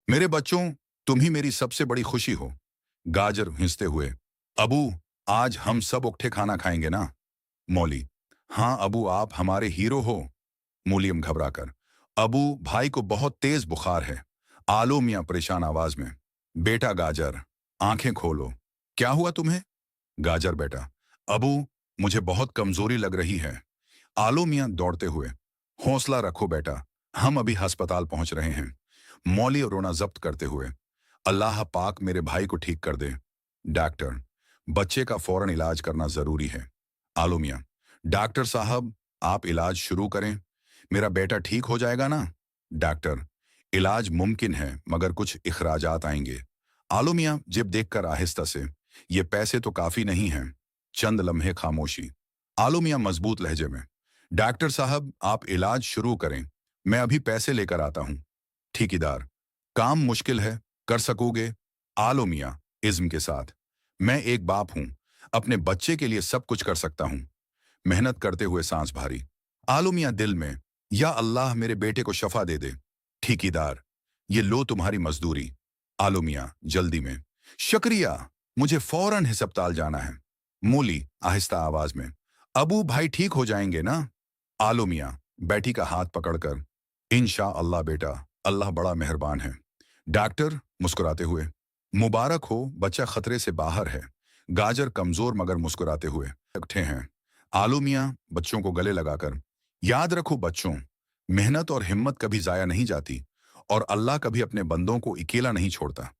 मेरे बच्चों, तुम ही मेरी सबसे बड़ी खुशी हो। गाजर हिंसते हुए। अबू, आज हम सब उकठे खाना खाएंगे ना? मौली, हाँ अबू, आप हमारे हीरो हो। मूलियम घबराकर, अबू भाई को बहुत तेज बुखार है। आलो मियां परेशान आवाज में, बेटा गाजर, आंखें खोलो। क्या हुआ तुम्हें? गाजर बेटा, अबू, मुझे बहुत कमजोरी लग रही है। आलो मियां दौड़ते हुए, हौसला रखो बेटा, हम अभी अस्पताल पहुंच रहे हैं। मौली रोना जब्त करते हुए, अल्लाह पाक मेरे भाई को ठीक कर दे। डॉक्टर, बच्चे का फौरन इलाज करना जरूरी है। आलो मियां, डॉक्टर साहब, आप इलाज शुरू करें। मेरा बेटा ठीक हो जाएगा ना? डॉक्टर, इलाज मुमकिन है मगर कुछ इखराजात आएंगे। आलो मियां जेब देखकर आहिस्ता से, ये पैसे तो काफी नहीं हैं। चंद लम्हे खामोशी। आलो मियां मजबूत लहजे में, डॉक्टर साहब आप इलाज शुरू करें, मैं अभी पैसे लेकर आता हूं। ठेकेदार, काम मुश्किल है, कर सकोगे? आलो मियां इज्म के साथ, मैं एक बाप हूं, अपने बच्चे के लिए सब कुछ कर सकता हूं। मेहनत करते हुए सांस भारी। आलो मियां दिल में, या अल्लाह मेरे बेटे को शफा दे दे। ठेकेदार, ये लो तुम्हारी मजदूरी। आलो मियां जल्दी में, शुक्रिया, मुझे फौरन अस्पताल जाना है। मूली आहिस्ता आवाज में, अबू भाई ठीक हो जाएंगे ना? आलो मियां बैठी का हाथ पकड़कर, इंशा अल्लाह बेटा, अल्लाह बड़ा मेहरबान है। डॉक्टर मुस्कुराते हुए, मुबारक हो, बच्चा खतरे से बाहर है। गाजर कमजोर मगर मुस्कुराते हुए उठे हैं। आलो मियां बच्चों को गले लगाकर, याद रखो बच्चों, मेहनत और हिम्मत कभी जाया नहीं जाती और अल्लाह कभी अपने बंदों को अकेला नहीं छोड़ता।